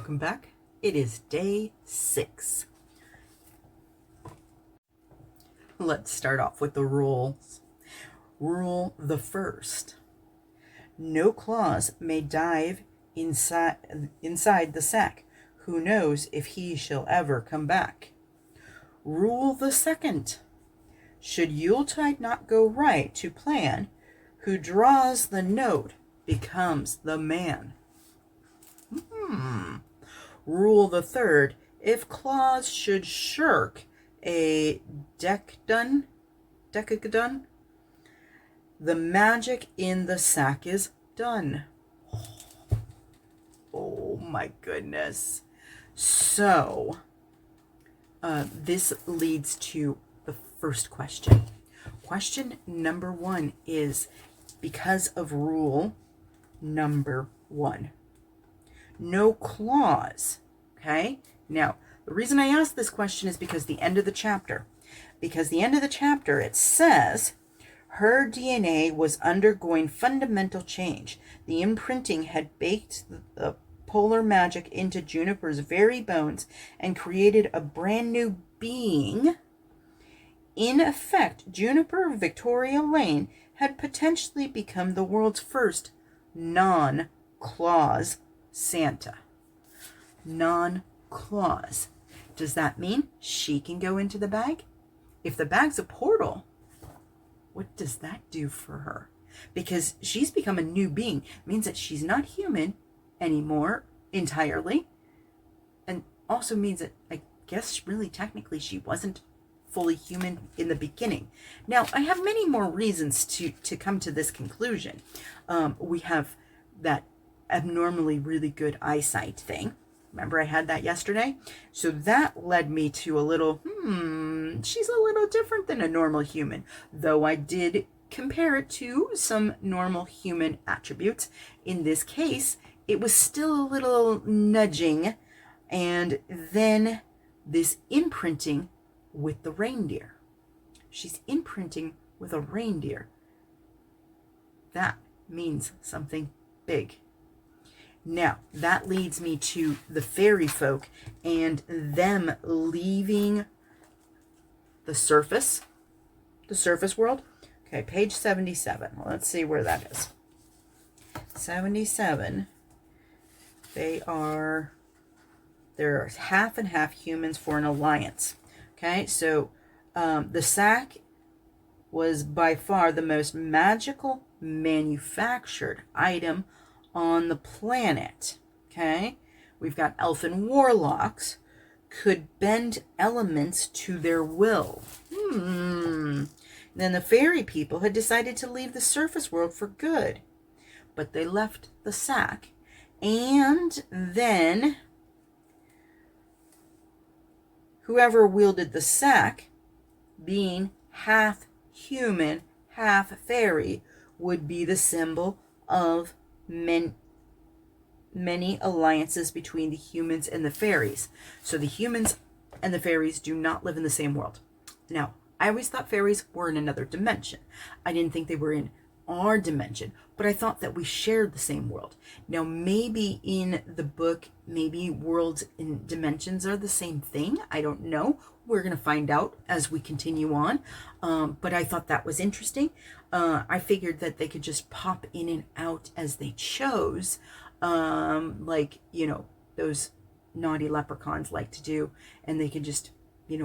Welcome back. It is day 6. Let's start off with the rules. Rule the first. No claws may dive inside the sack. Who knows if he shall ever come back? Rule the second. Should Yuletide not go right to plan, who draws the note becomes the man. Rule the third. If Claus should shirk a decagon, the magic in the sack is done. Oh my goodness. So, this leads to the first question. Question number 1 is because of rule number 1. No claws. Okay? Now, the reason I asked this question is because the end of the chapter. Because the end of the chapter, it says, her DNA was undergoing fundamental change. The imprinting had baked the polar magic into Juniper's very bones and created a brand new being. In effect, Juniper Victoria Lane had potentially become the world's first non-Claus Santa. Non-Claus. Does that mean she can go into the bag? If the bag's a portal, what does that do for her? Because she's become a new being. It means that she's not human anymore entirely. And also means that, I guess, really technically she wasn't fully human in the beginning. Now, I have many more reasons to come to this conclusion. We have that abnormally really good eyesight thing. Remember I had that yesterday? So that led me to a little, she's a little different than a normal human. Though I did compare it to some normal human attributes. In this case, it was still a little nudging. And then this imprinting with the reindeer. She's imprinting with a reindeer. That means something big. Now, that leads me to the fairy folk and them leaving the surface world. Okay, page 77. Well, let's see where that is. 77. They're half and half humans for an alliance. Okay, so the sack was by far the most magical manufactured item on the planet. Okay, we've got elfin warlocks could bend elements to their will. Then the fairy people had decided to leave the surface world for good, but they left the sack, and then whoever wielded the sack, being half human, half fairy, would be the symbol of many alliances between the humans and the fairies. So the humans and the fairies do not live in the same world. Now, I always thought fairies were in another dimension. I didn't think they were in our dimension, but I thought that we shared the same world. Now, maybe in the book, maybe worlds and dimensions are the same thing. I don't know. We're going to find out as we continue on. But I thought that was interesting. I figured that they could just pop in and out as they chose. Like, those naughty leprechauns like to do. And they could just,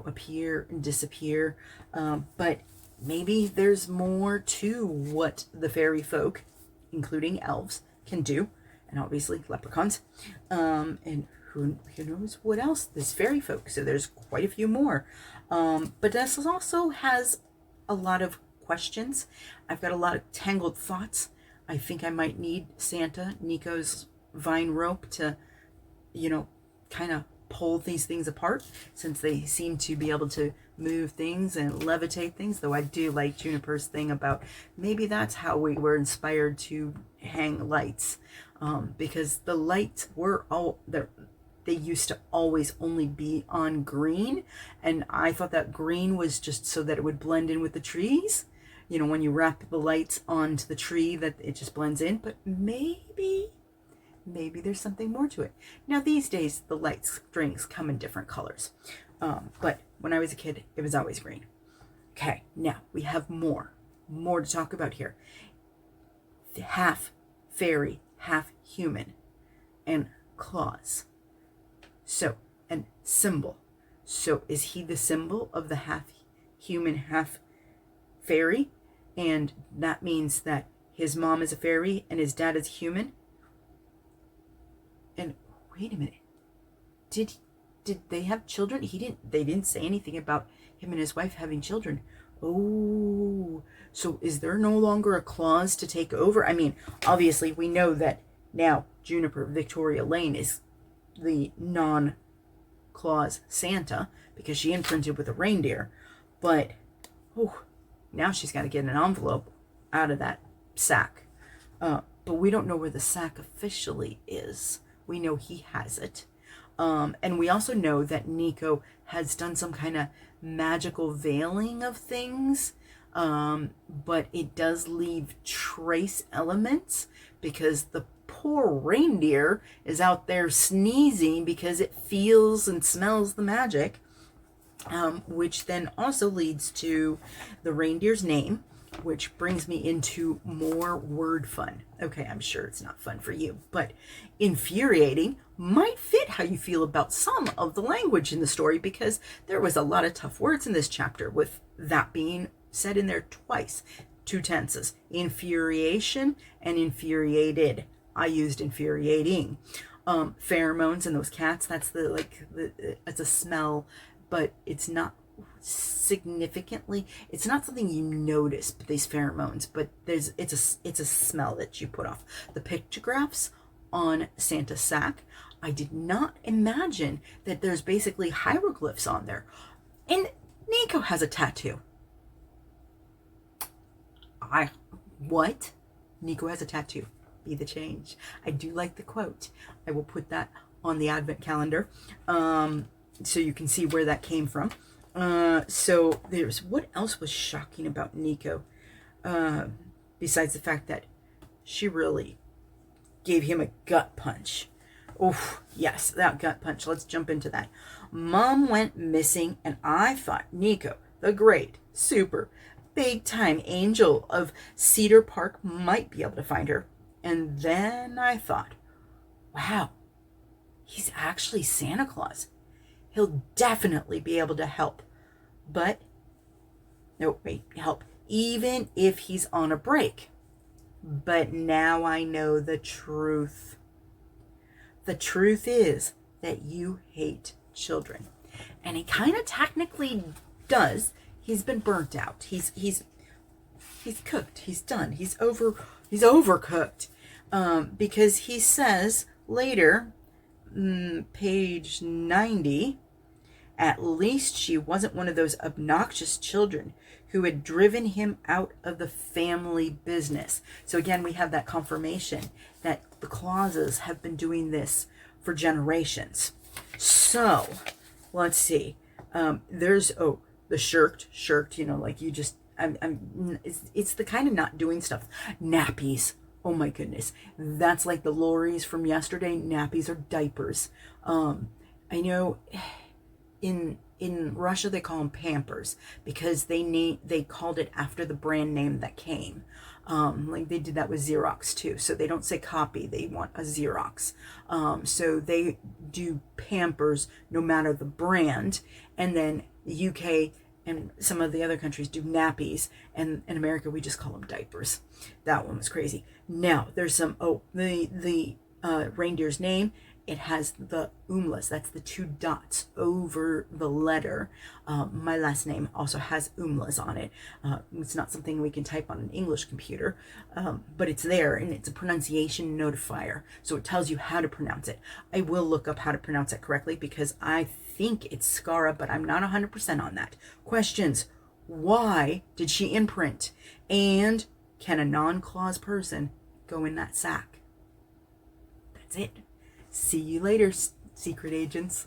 appear and disappear. But maybe there's more to what the fairy folk, including elves, can do. And obviously leprechauns. And who knows what else? There's fairy folk. So there's quite a few more. But this also has a lot of questions. I've got a lot of tangled thoughts. I think I might need Santa, Nico's vine rope to, kind of pull these things apart, since they seem to be able to move things and levitate things. Though I do like Juniper's thing about maybe that's how we were inspired to hang lights, because the lights were they used to always only be on green, and I thought that green was just so that it would blend in with the trees. When you wrap the lights onto the tree, that it just blends in. But maybe maybe there's something more to it. Now, these days, the light strings come in different colors. But when I was a kid, it was always green. Okay, now we have more to talk about here. Half fairy, half human, and claws. So, and symbol. So, is he the symbol of the half human, half fairy? And that means that his mom is a fairy and his dad is human? And wait a minute. Did they have children? They didn't say anything about him and his wife having children. Oh, so is there no longer a clause to take over? I mean, obviously we know that now Juniper Victoria Lane is the non-Claus Santa because she imprinted with a reindeer. But now she's got to get an envelope out of that sack. But we don't know where the sack officially is. We know he has it. And we also know that Nico has done some kind of magical veiling of things. But it does leave trace elements because the poor reindeer is out there sneezing because it feels and smells the magic. Which then also leads to the reindeer's name, which brings me into more word fun. Okay, I'm sure it's not fun for you, but infuriating might fit how you feel about some of the language in the story because there was a lot of tough words in this chapter with that being said in there twice. 2 tenses, infuriation and infuriated. I used infuriating. Pheromones and those cats, that's it's a smell, but it's not significantly, it's not something you notice, but these pheromones, but it's a smell that you put off. The pictographs on Santa's sack, I did not imagine that there's basically hieroglyphs on there. And Nico has a tattoo. What? Nico has a tattoo. Be the change. I do like the quote. I will put that on the advent calendar. So you can see where that came from. So there's, what else was shocking about Nico? Besides the fact that she really gave him a gut punch. Oh, yes, that gut punch. Let's jump into that. Mom went missing, and I thought Nico, the great, super, big-time angel of Cedar Park, might be able to find her. And then I thought, wow, he's actually Santa Claus. He'll definitely be able to help. But, no, wait, help, even if he's on a break. But now I know the truth. The truth is that you hate children. And he kind of technically does. He's been burnt out. He's cooked. He's done. He's overcooked. Because he says later, page 90, at least she wasn't one of those obnoxious children who had driven him out of the family business. So again, we have that confirmation that the Clauses have been doing this for generations. So let's see. There's the shirked, like you just, it's the kind of not doing stuff. Nappies. Oh my goodness. That's like the lorries from yesterday. Nappies are diapers. I know in Russia they call them Pampers because they called it after the brand name that came. Like they did that with Xerox too. So they don't say copy, they want a Xerox. So they do Pampers no matter the brand. And then the UK and some of the other countries do nappies, and in America we just call them diapers. That one was crazy. Now there's some the reindeer's name. It has the umlas, that's the 2 dots over the letter. My last name also has umlas on it. It's not something we can type on an English computer, but it's there, and it's a pronunciation notifier, so it tells you how to pronounce it. I will look up how to pronounce it correctly because I think it's Scara, but I'm not 100% on that. Questions: why did she imprint? And can a non-Claus person go in that sack? That's it. See you later, secret agents.